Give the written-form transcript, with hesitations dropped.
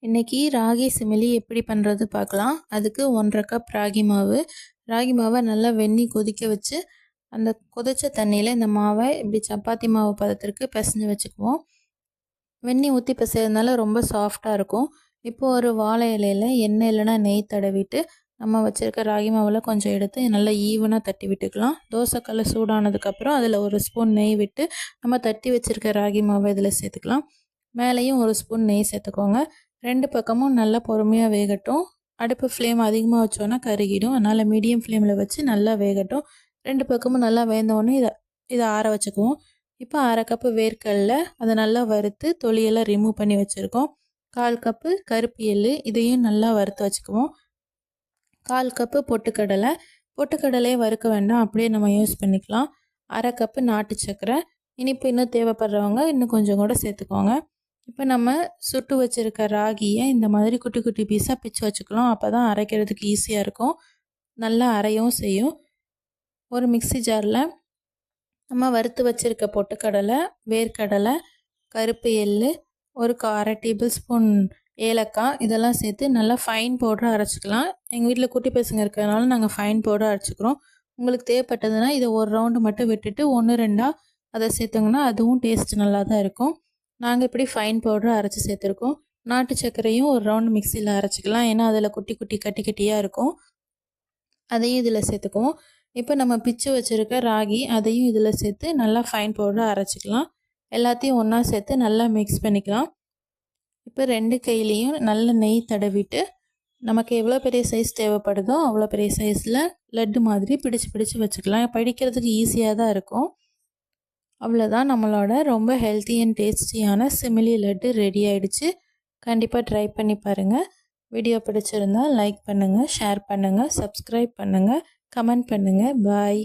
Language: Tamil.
இன்றைக்கி ராகி சிமிலி எப்படி பண்ணுறது பார்க்கலாம். அதுக்கு 1½ கப் ராகி மாவு. ராகி மாவை நல்லா வெந்நீர் கொதிக்க வச்சு அந்த கொதித்த தண்ணியில் இந்த மாவை இப்படி சப்பாத்தி மாவு பதத்திற்கு பிசைஞ்சு வச்சுக்குவோம். வெந்நீர் ஊற்றி பிசைறதுனால ரொம்ப சாஃப்டாக இருக்கும். இப்போது ஒரு வாழை இலையில் எண்ணெய் இல்லைனா நெய் தடவிட்டு நம்ம வச்சுருக்க ராகி மாவில் கொஞ்சம் எடுத்து நல்லா ஈவனாக தட்டி விட்டுக்கலாம். தோசைக்கல்லை சூடானதுக்கப்புறம் அதில் 1 ஸ்பூன் நெய் விட்டு நம்ம தட்டி வச்சுருக்க ராகி மாவை இதில் சேர்த்துக்கலாம். மேலேயும் 1 ஸ்பூன் நெய் சேர்த்துக்கோங்க. 2 பக்கமும் நல்லா பொறுமையாக வேகட்டும். அடுப்பு ஃப்ளேம் அதிகமாக வச்சோன்னா கருகிடும். அதனால் மீடியம் ஃப்ளேமில் வச்சு நல்லா வேகட்டும். 2 பக்கமும் நல்லா வேந்தோடனே இதை ஆற வச்சுக்குவோம். இப்போ 1/2 கப்பு வேர்க்கடலை அதை நல்லா வறுத்து தொலியெல்லாம் ரிமூவ் பண்ணி வச்சுருக்கோம். 1/4 கப்பு கருப்பு எள்ளு இதையும் நல்லா வறுத்து வச்சுக்குவோம். 1/4 கப்பு பொட்டுக்கடலையே வறுக்க வேண்டாம், அப்படியே நம்ம யூஸ் பண்ணிக்கலாம். 1/2 கப்பு நாட்டு சர்க்கரை. இனிப்பு இன்னும் தேவைப்படுறவங்க இன்னும் கொஞ்சம் கூட சேர்த்துக்கோங்க. இப்போ நம்ம சுட்டு வச்சுருக்க ராகியை இந்த மாதிரி குட்டி குட்டி பீஸாக பிச்சு வச்சுக்கலாம். அப்போ தான் அரைக்கிறதுக்கு ஈஸியாக இருக்கும், நல்லா அரையவும் செய்யும். ஒரு மிக்ஸி ஜாரில் நம்ம வறுத்து வச்சுருக்க பொட்டுக்கடலை, வேர்க்கடலை, கருப்பு எள்ளு, ஒரு 1/2 டேபிள் ஸ்பூன் ஏலக்காய் இதெல்லாம் சேர்த்து நல்லா ஃபைன் பவுடராக அரைச்சிக்கலாம். எங்கள் வீட்டில் குட்டி பசங்க இருக்கிறதுனால நாங்கள் ஃபைன் பவுடராக அரைச்சிக்கிறோம். உங்களுக்கு தேவைப்பட்டதுன்னா இதை ஒரு ரவுண்டு மட்டும் விட்டுட்டு 1-2 அதை சேர்த்துங்கன்னா அதுவும் டேஸ்ட் நல்லா தான் இருக்கும். நாங்கள் இப்படி ஃபைன் பவுடராக அரைச்சி சேர்த்துருக்கோம். நாட்டு சர்க்கரையும் ஒரு ரவுண்டு மிக்சியில் அரைச்சிக்கலாம், ஏன்னா அதில் குட்டி குட்டி கட்டி கட்டியாக இருக்கும். அதையும் இதில் சேர்த்துக்குவோம். இப்போ நம்ம பிச்சு வச்சுருக்க ராகி அதையும் இதில் சேர்த்து நல்லா ஃபைன் பவுடராக அரைச்சிக்கலாம். எல்லாத்தையும் ஒன்றா சேர்த்து நல்லா மிக்ஸ் பண்ணிக்கலாம். இப்போ 2 கையிலையும் நல்ல நெய் தடவிட்டு நமக்கு எவ்வளோ பெரிய சைஸ் தேவைப்படுதோ அவ்வளோ பெரிய சைஸில் லட்டு மாதிரி பிடிச்சு வச்சுக்கலாம். படிக்கிறதுக்கு ஈஸியாக தான் இருக்கும். அவ்வளோதான், நம்மளோட ரொம்ப ஹெல்த்தி அண்ட் டேஸ்டியான சிமிலி லட்டு ரெடி ஆகிடுச்சு. கண்டிப்பாக ட்ரை பண்ணி பாருங்கள். வீடியோ பிடிச்சிருந்தால் லைக் பண்ணுங்கள், ஷேர் பண்ணுங்கள், சப்ஸ்கிரைப் பண்ணுங்கள், கமெண்ட் பண்ணுங்கள். பாய்.